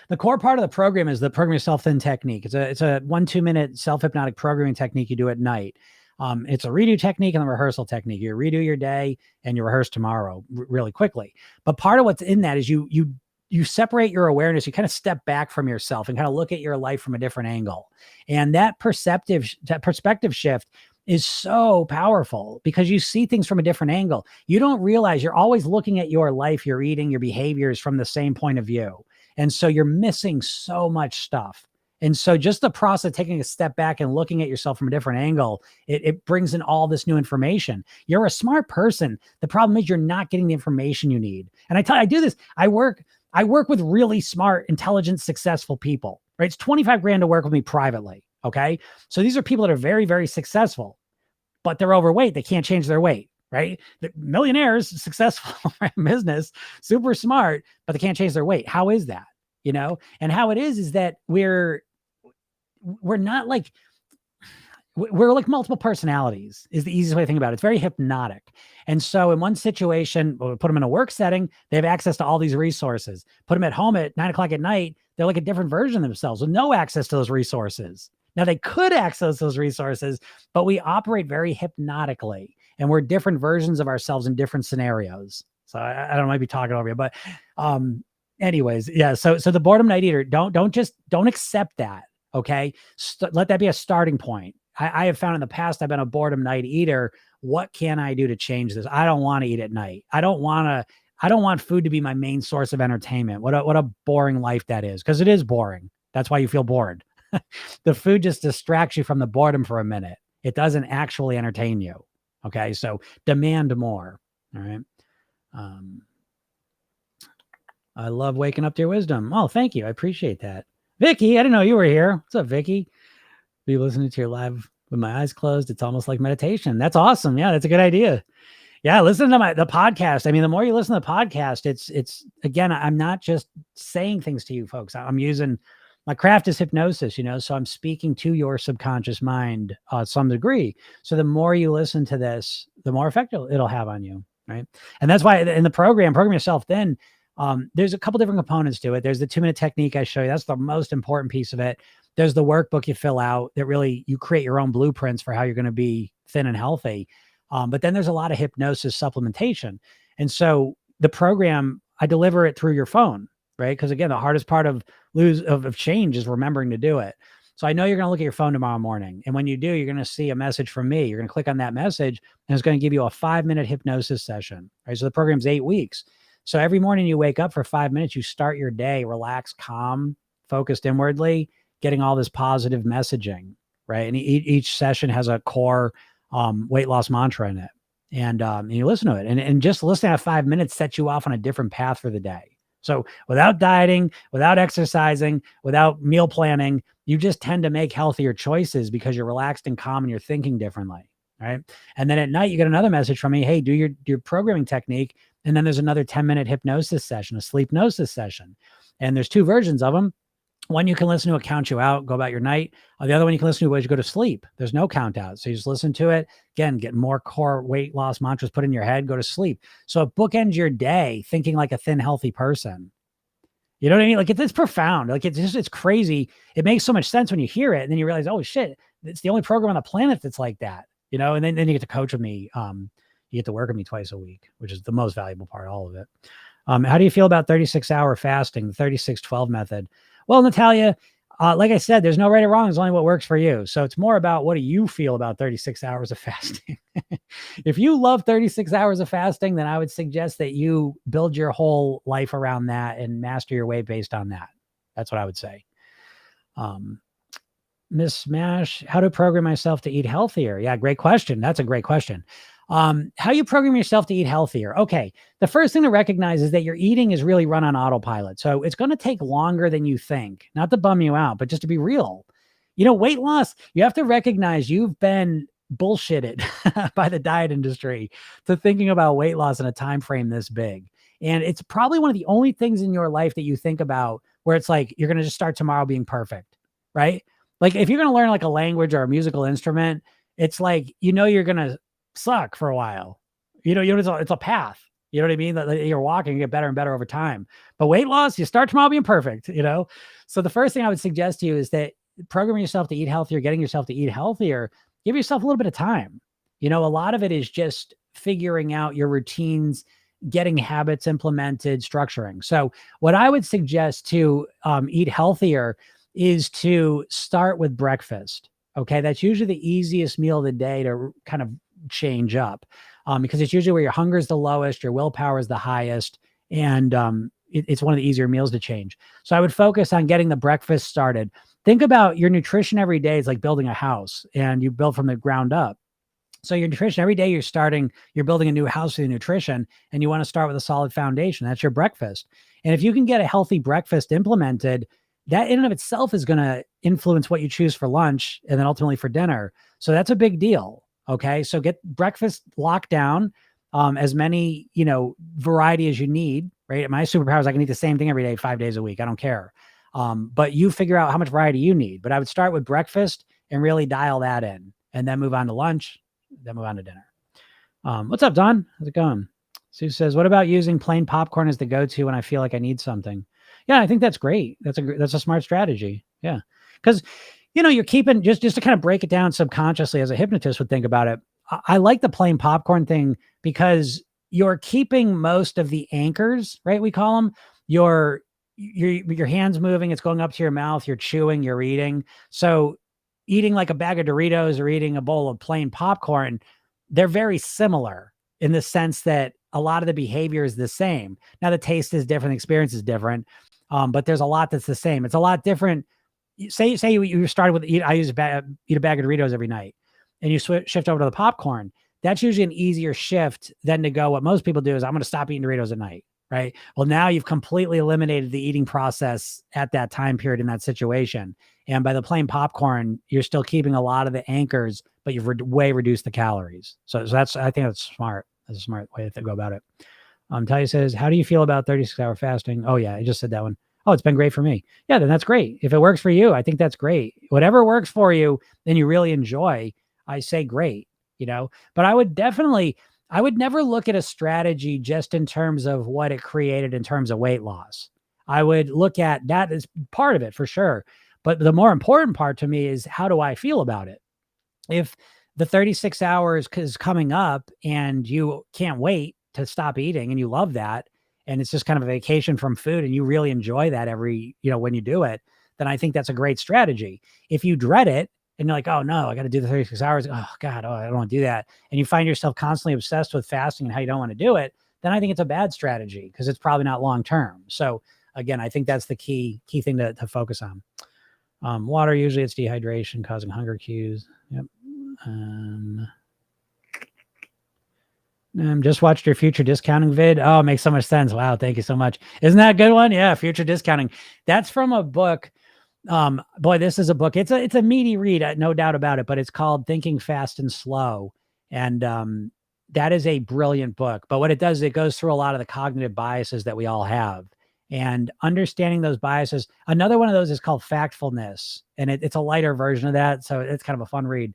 the core part of the program is the program yourself in technique. It's a 1-2 minute self-hypnotic programming technique you do at night. It's a redo technique and a rehearsal technique. You redo your day and you rehearse tomorrow really quickly. But part of what's in that is you separate your awareness. You kind of step back from yourself and kind of look at your life from a different angle. And that perspective shift is so powerful because you see things from a different angle. You don't realize you're always looking at your life, your eating, your behaviors from the same point of view. And so you're missing so much stuff. And so just the process of taking a step back and looking at yourself from a different angle, it brings in all this new information. You're a smart person. The problem is you're not getting the information you need. And I do this. I work with really smart, intelligent, successful people, right? It's 25 grand to work with me privately. Okay. So these are people that are very, very successful, but they're overweight. They can't change their weight, right? The millionaires, successful in business, super smart, but they can't change their weight. How is that? And how it is that we're not like, we're like multiple personalities is the easiest way to think about it. It's very hypnotic. And so in one situation, we'll put them in a work setting, they have access to all these resources. Put them at home at 9:00 at night, they're like a different version of themselves with no access to those resources. Now they could access those resources, but we operate very hypnotically and we're different versions of ourselves in different scenarios. So I don't might be talking over you, but anyways, yeah. So the boredom night eater, don't accept that. Okay. Let that be a starting point. I have found in the past, I've been a boredom night eater. What can I do to change this? I don't want to eat at night. I don't want food to be my main source of entertainment. What a boring life that is. Cause it is boring. That's why you feel bored. The food just distracts you from the boredom for a minute. It doesn't actually entertain you. Okay. So demand more. All right. I love waking up to your wisdom. Oh, thank you. I appreciate that. Vicky, I didn't know you were here. What's up, Vicky? Be listening to your live with my eyes closed. It's almost like meditation. That's awesome. Yeah, that's a good idea. Yeah, listen to the podcast. I mean, the more you listen to the podcast, it's again, I'm not just saying things to you folks. I'm using my craft is hypnosis, so I'm speaking to your subconscious mind to some degree. So the more you listen to this, the more effect it'll have on you, right? And that's why in the program yourself then, there's a couple different components to it. There's the 2-minute technique I show you. That's the most important piece of it. There's the workbook you fill out that really you create your own blueprints for how you're going to be thin and healthy. But then there's a lot of hypnosis supplementation. And so the program, I deliver it through your phone, right? Because again, the hardest part of change is remembering to do it. So I know you're going to look at your phone tomorrow morning. And when you do, you're going to see a message from me. You're going to click on that message and it's going to give you a 5-minute hypnosis session, right? So the program's 8 weeks. So every morning you wake up for 5 minutes, you start your day relaxed, calm, focused inwardly, getting all this positive messaging, right? And each session has a core weight loss mantra in it. And you listen to it. And just listening at 5 minutes sets you off on a different path for the day. So without dieting, without exercising, without meal planning, you just tend to make healthier choices because you're relaxed and calm and you're thinking differently, right? And then at night, you get another message from me, hey, do your programming technique. And then there's another 10-minute hypnosis session, a sleep gnosis session. And there's 2 versions of them. One you can listen to, it count you out, go about your night. The other one you can listen to as you go to sleep. There's no count out. So you just listen to it. Again, get more core weight loss mantras put in your head, go to sleep. So it bookends your day thinking like a thin, healthy person. You know what I mean? Like it's profound. Like it's crazy. It makes so much sense when you hear it. And then you realize, oh shit, it's the only program on the planet that's like that. And then you get to coach with me. You get to work with me twice a week, which is the most valuable part of all of it. How do you feel about 36-hour fasting, the 36-12 method? Well, Natalia, like I said, there's no right or wrong. It's only what works for you. So it's more about what do you feel about 36 hours of fasting? If you love 36 hours of fasting, then I would suggest that you build your whole life around that and master your weight based on that. That's what I would say. Miss Smash, how to program myself to eat healthier? Yeah, great question. That's a great question. How you program yourself to eat healthier? Okay. The first thing to recognize is that your eating is really run on autopilot. So it's going to take longer than you think, not to bum you out, but just to be real. weight loss, you have to recognize you've been bullshitted by the diet industry to thinking about weight loss in a time frame this big. And it's probably one of the only things in your life that you think about where it's like you're going to just start tomorrow being perfect, right? Like if you're going to learn like a language or a musical instrument, it's like you're going to suck for a while. It's a path. You know what I mean? That you're walking, you get better and better over time. But weight loss, you start tomorrow being perfect. So the first thing I would suggest to you is that programming yourself to eat healthier, getting yourself to eat healthier, give yourself a little bit of time. A lot of it is just figuring out your routines, getting habits implemented, structuring. So what I would suggest to eat healthier is to start with breakfast. Okay. That's usually the easiest meal of the day to kind of change up because it's usually where your hunger is the lowest, your willpower is the highest, and it's one of the easier meals to change. So I would focus on getting the breakfast started. Think about your nutrition every day is like building a house, and you build from the ground up. So your nutrition every day you're building a new house with nutrition, and you want to start with a solid foundation. That's your breakfast. And if you can get a healthy breakfast implemented, that in and of itself is going to influence what you choose for lunch and then ultimately for dinner. So that's a big deal. Okay. So get breakfast locked down, as many, variety as you need, right? My superpower is I can eat the same thing every day, 5 days a week. I don't care. But you figure out how much variety you need. But I would start with breakfast and really dial that in, and then move on to lunch, then move on to dinner. What's up, Don? How's it going? Sue says, what about using plain popcorn as the go-to when I feel like I need something? Yeah, I think that's great. That's a smart strategy. Yeah. Because, you're keeping just to kind of break it down subconsciously as a hypnotist would think about it. I like the plain popcorn thing because you're keeping most of the anchors, right? We call them your hands moving. It's going up to your mouth. You're chewing, you're eating. So eating like a bag of Doritos or eating a bowl of plain popcorn, they're very similar in the sense that a lot of the behavior is the same. Now the taste is different, the experience is different, but there's a lot that's the same. It's a lot different. Say you started with eat a bag of Doritos every night, and you shift over to the popcorn. That's usually an easier shift than to go. What most people do is I'm going to stop eating Doritos at night, right? Well, now you've completely eliminated the eating process at that time period in that situation. And by the plain popcorn, you're still keeping a lot of the anchors, but you've way reduced the calories. So I think that's smart. That's a smart way to go about it. Talia says, how do you feel about 36-hour fasting? Oh yeah, I just said that one. Oh, it's been great for me. Yeah, then that's great. If it works for you, I think that's great. Whatever works for you, then you really enjoy, I say great, but I would never look at a strategy just in terms of what it created in terms of weight loss. I would look at that as part of it for sure. But the more important part to me is how do I feel about it? If the 36 hours is coming up and you can't wait to stop eating and you love that, and it's just kind of a vacation from food and you really enjoy that when you do it, then I think that's a great strategy. If you dread it and you're like, oh no, I got to do the 36 hours. Oh God, I don't want to do that. And you find yourself constantly obsessed with fasting and how you don't want to do it, then I think it's a bad strategy because it's probably not long-term. So again, I think that's the key thing to focus on. Water, usually it's dehydration causing hunger cues. Yep. Just watched your future discounting vid. Oh, it makes so much sense. Wow. Thank you so much. Isn't that a good one? Yeah. Future discounting. That's from a book. Boy, this is a book. It's a meaty read, no doubt about it, but it's called Thinking Fast and Slow. And, that is a brilliant book, but what it does is it goes through a lot of the cognitive biases that we all have. And understanding those biases. Another one of those is called Factfulness, and it's a lighter version of that. So it's kind of a fun read.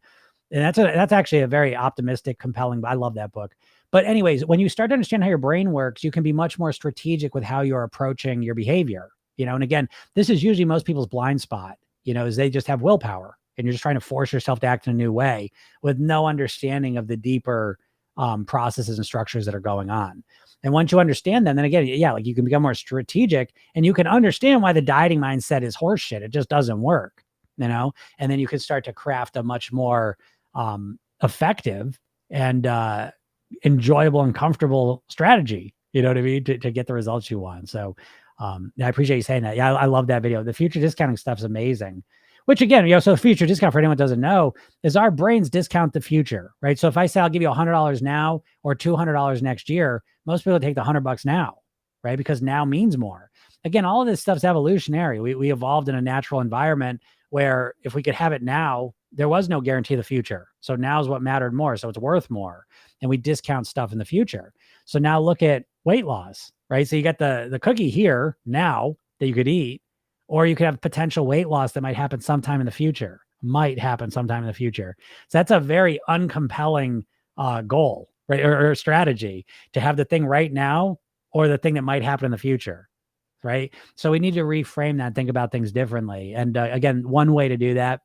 And that's actually a very optimistic, compelling, I love that book. But anyways, when you start to understand how your brain works, you can be much more strategic with how you're approaching your behavior, and again, this is usually most people's blind spot, is they just have willpower and you're just trying to force yourself to act in a new way with no understanding of the deeper processes and structures that are going on. And once you understand them, then again, like you can become more strategic and you can understand why the dieting mindset is horseshit. It just doesn't work, and then you can start to craft a much more effective and enjoyable and comfortable strategy, you know what I mean, to get the results you want. So I appreciate you saying that. Yeah, I love that video. The future discounting stuff is amazing. Which again, so future discount, for anyone who doesn't know, is our brains discount the future, right? So if I say I'll give you $100 now or $200 next year, most people take the $100 now, right? Because now means more. Again, all of this stuff's evolutionary. We evolved in a natural environment where if we could have it now, there was no guarantee of the future. So now is what mattered more. So it's worth more. And we discount stuff in the future. So now look at weight loss, right? So you got the cookie here now that you could eat, or you could have potential weight loss that might happen sometime in the future. Might happen sometime in the future. So that's a very uncompelling goal, right? Or strategy to have the thing right now or the thing that might happen in the future, right? So we need to reframe that, think about things differently. And again, one way to do that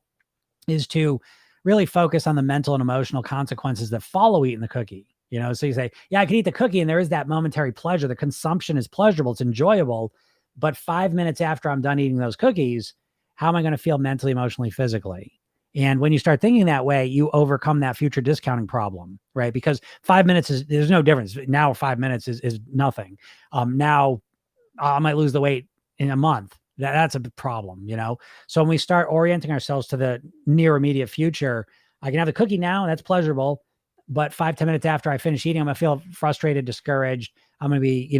is to really focus on the mental and emotional consequences that follow eating the cookie. So you say, yeah, I can eat the cookie and there is that momentary pleasure. The consumption is pleasurable. It's enjoyable. But 5 minutes after I'm done eating those cookies, how am I going to feel mentally, emotionally, physically? And when you start thinking that way, you overcome that future discounting problem, right? Because 5 minutes there's no difference. Now 5 minutes is nothing. Now I might lose the weight in a month. That's a problem, So when we start orienting ourselves to the near immediate future, I can have the cookie now, and that's pleasurable. But 5-10 minutes after I finish eating, I'm gonna feel frustrated, discouraged. I'm gonna be,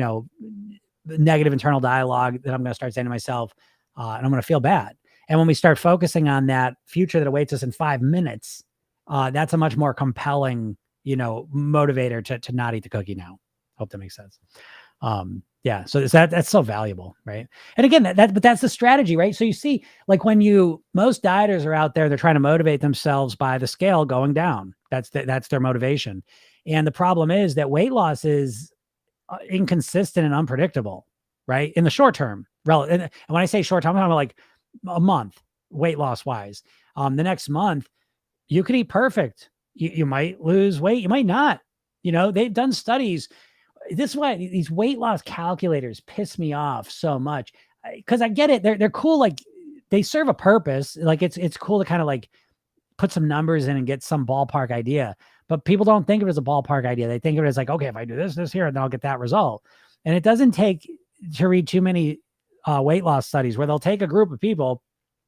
negative internal dialogue that I'm gonna start saying to myself, and I'm gonna feel bad. And when we start focusing on that future that awaits us in 5 minutes, that's a much more compelling, motivator to not eat the cookie now. Hope that makes sense. Yeah. So that's so valuable, right? And again, but that's the strategy, right? So you see, like when most dieters are out there, they're trying to motivate themselves by the scale going down. That's their motivation. And the problem is that weight loss is inconsistent and unpredictable, right? In the short term, and when I say short term, I'm talking about like a month weight loss wise. The next month you could eat perfect. You might lose weight. You might not, they've done studies. This is why these weight loss calculators piss me off so much, because I get it. They're cool. Like they serve a purpose. Like it's cool to kind of like put some numbers in and get some ballpark idea, but people don't think of it as a ballpark idea. They think of it as like, okay, if I do this here, then I'll get that result. And it doesn't take to read too many weight loss studies where they'll take a group of people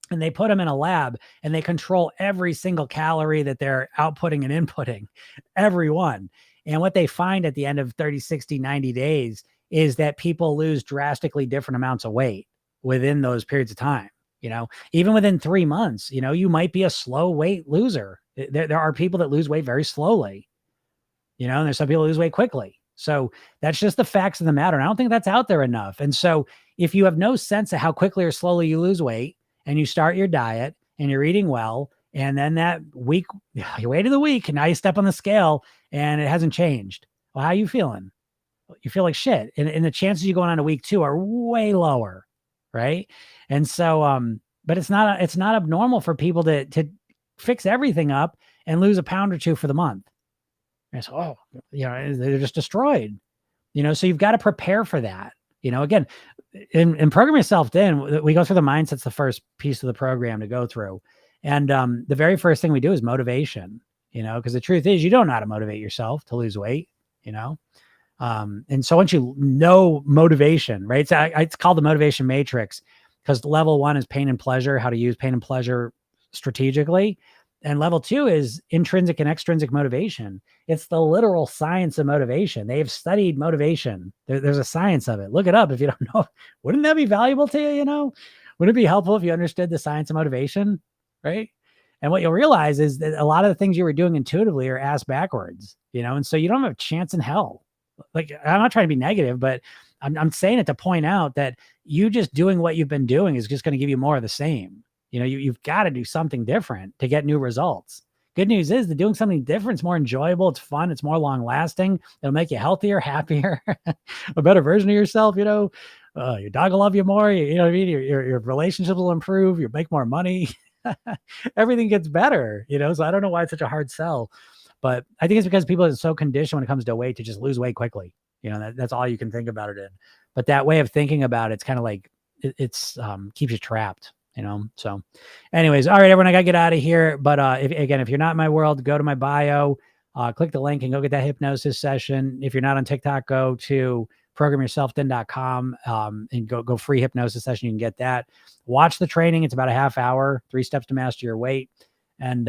and they put them in a lab and they control every single calorie that they're outputting and inputting, every one. And what they find at the end of 30, 60, 90 days is that people lose drastically different amounts of weight within those periods of time. Even within 3 months, you might be a slow weight loser. There are people that lose weight very slowly, and there's some people who lose weight quickly. So that's just the facts of the matter. And I don't think that's out there enough. And so if you have no sense of how quickly or slowly you lose weight and you start your diet and you're eating well, and then that week, you waited a week and now you step on the scale and it hasn't changed. Well, how are you feeling? You feel like shit. And the chances you going on to week 2 are way lower. Right. And so, but it's not abnormal for people to fix everything up and lose a pound or 2 for the month. And so, they're just destroyed, so you've got to prepare for that. Again, in Program Yourself In, we go through the mindsets, the first piece of the program to go through. And the very first thing we do is motivation, because the truth is you don't know how to motivate yourself to lose weight, and so once you know motivation, right? It's called the motivation matrix because level 1 is pain and pleasure, how to use pain and pleasure strategically. And level 2 is intrinsic and extrinsic motivation. It's the literal science of motivation. They've studied motivation. There's a science of it. Look it up if you don't know. Wouldn't that be valuable to you? Wouldn't it be helpful if you understood the science of motivation, right? And what you'll realize is that a lot of the things you were doing intuitively are ass backwards, and so you don't have a chance in hell. Like, I'm not trying to be negative, but I'm saying it to point out that you just doing what you've been doing is just going to give you more of the same. You've got to do something different to get new results. Good news is that doing something different is more enjoyable. It's fun. It's more long lasting. It'll make you healthier, happier, a better version of yourself. Your dog will love you more. You know what I mean? Your relationships will improve. You'll make more money. Everything gets better, so I don't know why it's such a hard sell. But I think it's because people are so conditioned when it comes to weight to just lose weight quickly. That's all you can think about it in. But that way of thinking about it's kind of like it's keeps you trapped. So anyways, all right, everyone, I got to get out of here. But if you're not in my world, go to my bio, click the link and go get that hypnosis session. If you're not on TikTok, go to programyourselfin.com and go free hypnosis session. You can get that. Watch the training. It's about a half hour, 3 steps to master your weight. And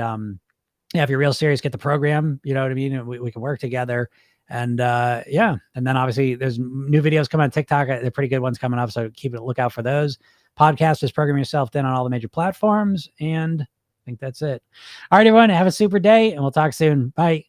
if you're real serious, get the program, you know what I mean? We can work together. And and then obviously there's new videos coming on TikTok. They're pretty good ones coming up. So keep a lookout for those. Podcast is Program Yourself Then on all the major platforms. And I think that's it. All right, everyone, have a super day, and we'll talk soon. Bye.